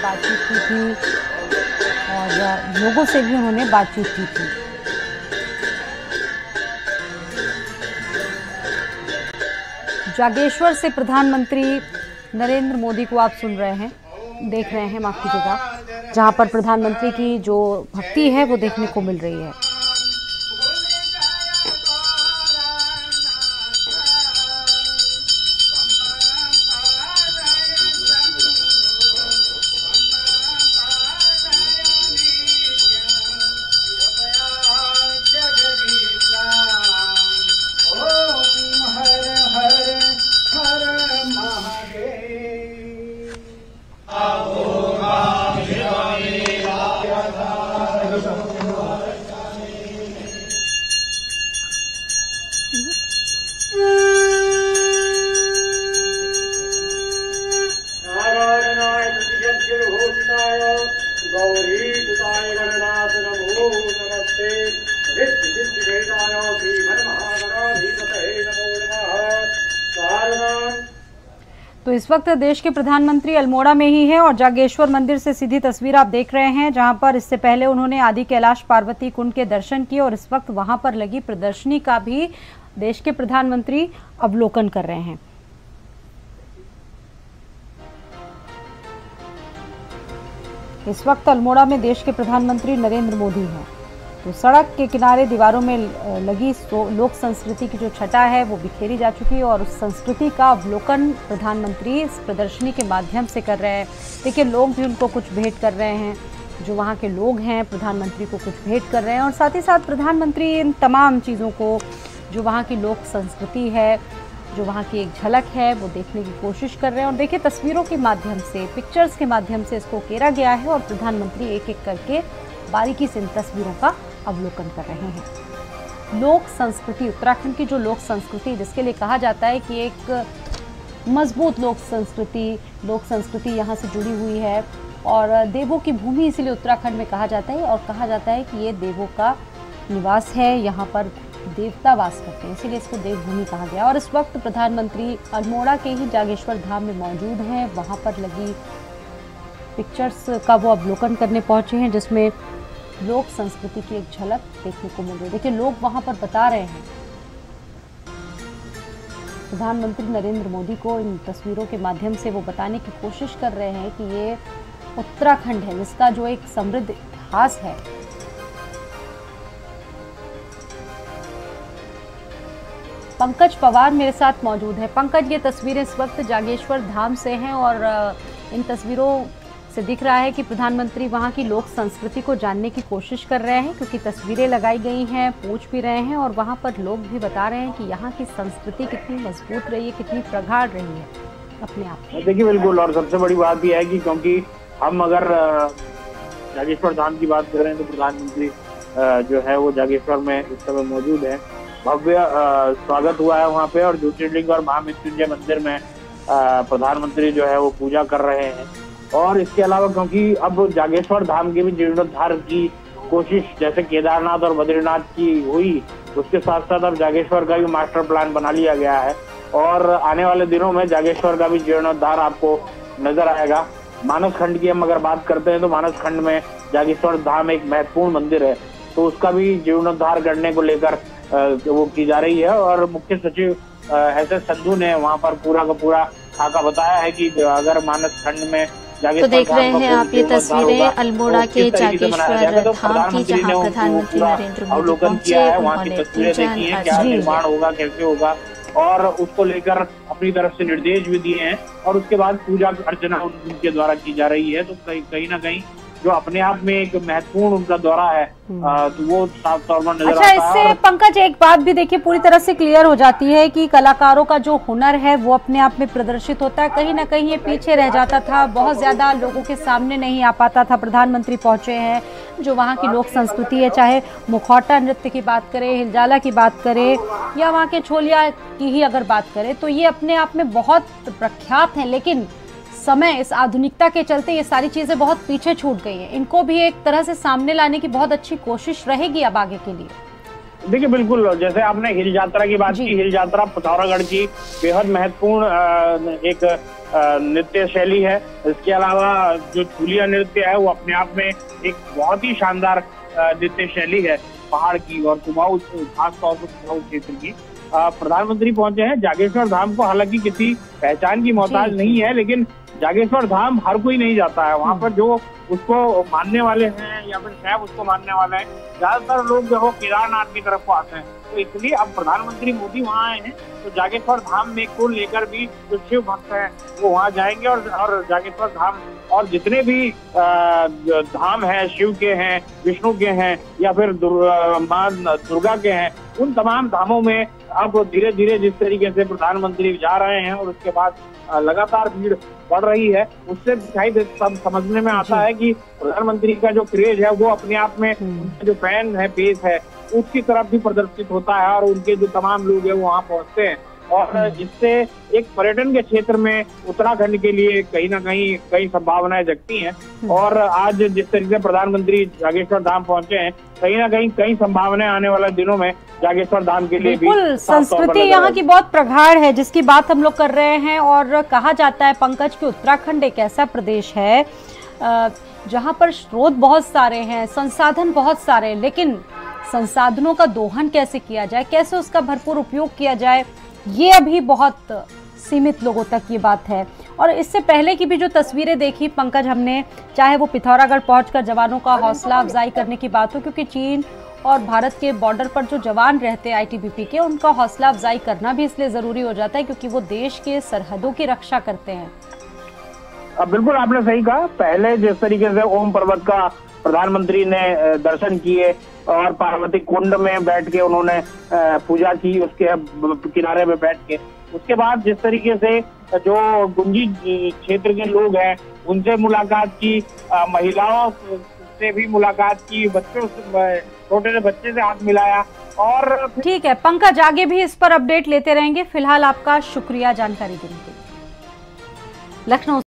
बातचीत की थी और लोगों से भी उन्होंने बातचीत की थी। जागेश्वर से प्रधानमंत्री नरेंद्र मोदी को आप सुन रहे हैं, देख रहे हैं, माफ कीजिएगा, जहां पर प्रधानमंत्री की जो भक्ति है वो देखने को मिल रही है। तो इस वक्त देश के प्रधानमंत्री अल्मोड़ा में ही है और जागेश्वर मंदिर से सीधी तस्वीर आप देख रहे हैं, जहां पर इससे पहले उन्होंने आदि कैलाश पार्वती कुंड के दर्शन किए और इस वक्त वहां पर लगी प्रदर्शनी का भी देश के प्रधानमंत्री अवलोकन कर रहे हैं। इस वक्त अल्मोड़ा में देश के प्रधानमंत्री नरेंद्र मोदी हैं। तो सड़क के किनारे दीवारों में लगी लोक संस्कृति की जो छटा है वो बिखेरी जा चुकी है और उस संस्कृति का अवलोकन प्रधानमंत्री इस प्रदर्शनी के माध्यम से कर रहे हैं। देखिए, लोग भी उनको कुछ भेंट कर रहे हैं, जो वहाँ के लोग हैं प्रधानमंत्री को कुछ भेंट कर रहे हैं और साथ ही साथ प्रधानमंत्री इन तमाम चीज़ों को, जो वहाँ की लोक संस्कृति है, जो वहाँ की एक झलक है, वो देखने की कोशिश कर रहे हैं। और देखिए, तस्वीरों के माध्यम से, पिक्चर्स के माध्यम से इसको घेरा गया है और प्रधानमंत्री एक एक करके बारीकी से इन तस्वीरों का अवलोकन कर रहे हैं। लोक संस्कृति, उत्तराखंड की जो लोक संस्कृति, जिसके लिए कहा जाता है कि एक मजबूत लोक संस्कृति यहाँ से जुड़ी हुई है और देवों की भूमि इसलिए उत्तराखंड में कहा जाता है और कहा जाता है कि ये देवों का निवास है, यहाँ पर देवता वास करते हैं, इसीलिए इसको देवभूमि कहा गया। और इस वक्त प्रधानमंत्री अल्मोड़ा के ही जागेश्वर धाम में मौजूद हैं, वहाँ पर लगी पिक्चर्स का वो अवलोकन करने पहुँचे हैं, जिसमें लोक संस्कृति की एक झलक देखने को मिल रही है। देखिए, लोग वहां पर बता रहे हैं प्रधानमंत्री नरेंद्र मोदी को, इन तस्वीरों के माध्यम से वो बताने की कोशिश कर रहे हैं कि ये उत्तराखंड है जिसका जो एक समृद्ध इतिहास है। पंकज पवार मेरे साथ मौजूद है। पंकज, ये तस्वीरें इस वक्त जागेश्वर धाम से हैं और इन तस्वीरों से दिख रहा है कि प्रधानमंत्री वहां की लोक संस्कृति को जानने की कोशिश कर रहे हैं, क्योंकि तस्वीरें लगाई गई हैं, पूछ भी रहे हैं और वहां पर लोग भी बता रहे हैं कि यहाँ की संस्कृति कितनी मजबूत रही है, कितनी प्रगाढ़ रही है अपने आप में। देखिए, बिल्कुल, और सबसे बड़ी बात यह है कि क्योंकि हम अगर जागेश्वर धाम की बात करें तो प्रधानमंत्री जो है वो जागेश्वर में इस समय मौजूद है। भव्य स्वागत हुआ है वहाँ पे और ज्योतिर्लिंग और महामृत्युंजय मंदिर में प्रधानमंत्री जो है वो पूजा कर रहे हैं। और इसके अलावा क्योंकि अब जागेश्वर धाम के भी जीर्णोद्धार की कोशिश जैसे केदारनाथ और बद्रीनाथ की हुई, उसके साथ साथ अब जागेश्वर का भी मास्टर प्लान बना लिया गया है और आने वाले दिनों में जागेश्वर का भी जीर्णोद्धार आपको नजर आएगा। मानस खंड की हम अगर बात करते हैं तो मानस खंड में जागेश्वर धाम एक महत्वपूर्ण मंदिर है, तो उसका भी जीर्णोद्धार करने को लेकर वो की जा रही है। और मुख्य सचिव SS संधू ने वहाँ पर पूरा का पूरा खाका बताया है कि अगर मानस खंड में तो देख रहे हैं आप ये तस्वीरें अल्मोड़ा के जागेश्वर धाम की, जहां प्रधानमंत्री नरेंद्र मोदी पहुंचे, उन्होंने पूजा क्या निर्माण होगा, कैसे होगा और उसको लेकर अपनी तरफ से निर्देश भी दिए हैं और उसके बाद पूजा अर्चना उनके द्वारा की जा रही है। तो कहीं ना कहीं जो अपने आप में एक महत्वपूर्ण उनका दौरा है तो वो साफ तौर पर नजर आता है। इससे पंकज एक बात भी देखिए पूरी तरह से क्लियर हो जाती है कि कलाकारों का जो हुनर है वो अपने आप में प्रदर्शित होता है। कहीं ना कहीं ये पीछे रह जाता था, बहुत ज्यादा लोगों के सामने नहीं आ पाता था। प्रधानमंत्री पहुंचे हैं, जो वहाँ की लोक संस्कृति है, चाहे मुखौटा नृत्य की बात करें, हिलजाला की बात करें या वहाँ के छोलिया की ही अगर बात करें, तो ये अपने आप में बहुत प्रख्यात है। लेकिन समय, इस आधुनिकता के चलते ये सारी चीजें बहुत पीछे छूट गई हैं। इनको भी एक तरह से सामने लाने की बहुत अच्छी कोशिश रहेगी अब आगे के लिए। देखिए बिल्कुल, जैसे आपने हिल यात्रा की बात की, हिल यात्रा पिथौरागढ़ की बेहद महत्वपूर्ण एक नृत्य शैली है। इसके अलावा जो चूलिया नृत्य है वो अपने आप में एक बहुत ही शानदार नृत्य शैली है पहाड़ की और कुमाऊं, खासतौर पर कुमाऊं क्षेत्र की। प्रधानमंत्री पहुंचे हैं जागेश्वर धाम को, हालांकि किसी पहचान की मोहताज नहीं है, लेकिन जागेश्वर धाम हर कोई नहीं जाता है। वहाँ पर जो उसको मानने वाले हैं या फिर शायद उसको मानने वाले हैं, ज्यादातर लोग जो है केदारनाथ की तरफ को आते हैं। तो इसलिए अब प्रधानमंत्री मोदी वहाँ आए हैं तो जागेश्वर धाम में को लेकर भी जो शिव भक्त हैं वो वहाँ जाएंगे और जागेश्वर धाम और जितने भी धाम हैं, शिव के हैं, विष्णु के हैं या फिर मां दुर्गा के हैं, उन तमाम धामों में अब धीरे धीरे जिस तरीके से प्रधानमंत्री जा रहे हैं और उसके बाद लगातार भीड़ बढ़ रही है, उससे शायद सब समझने में आता है कि प्रधानमंत्री का जो क्रेज है वो अपने आप में जो फैन है, बेस है, उसकी तरफ भी प्रदर्शित होता है और उनके जो तमाम लोग हैं वो वहाँ पहुँचते हैं और इससे एक पर्यटन के क्षेत्र में उत्तराखंड के लिए कहीं ना कहीं कई संभावनाएं जगती हैं। और आज जिस तरीके से प्रधानमंत्री जागेश्वर धाम पहुंचे हैं, कहीं ना कहीं कई संभावनाएं आने वाले दिनों में जागेश्वर धाम के लिए भी संस्कृति यहाँ की बहुत प्रगाढ़ है जिसकी बात हम लोग कर रहे हैं। और कहा जाता है पंकज कि उत्तराखंड एक ऐसा प्रदेश है जहाँ पर स्रोत बहुत सारे हैं, संसाधन बहुत सारे, लेकिन संसाधनों का दोहन कैसे किया जाए, कैसे उसका भरपूर उपयोग किया जाए, ये अभी बहुत सीमित लोगों तक ये बात है। और इससे पहले की भी जो तस्वीरें देखी पंकज हमने, चाहे वो पिथौरागढ़ पहुंचकर जवानों का हौसला अफजाई करने की बात हो, क्योंकि चीन और भारत के बॉर्डर पर जो जवान रहते हैं आईटीबीपी के, उनका हौसला अफजाई करना भी इसलिए ज़रूरी हो जाता है क्योंकि वो देश के सरहदों की रक्षा करते हैं। बिल्कुल आपने सही कहा। पहले जिस तरीके से ओम पर्वत का प्रधानमंत्री ने दर्शन किए और पार्वती कुंड में बैठ के उन्होंने पूजा की, उसके किनारे में बैठ के, उसके बाद जिस तरीके से जो गुंजी क्षेत्र के लोग हैं उनसे मुलाकात की, महिलाओं से भी मुलाकात की, बच्चों से, छोटे से बच्चे से हाथ मिलाया। और ठीक है पंकज, आगे भी इस पर अपडेट लेते रहेंगे। फिलहाल आपका शुक्रिया जानकारी देने के लिए। लखनऊ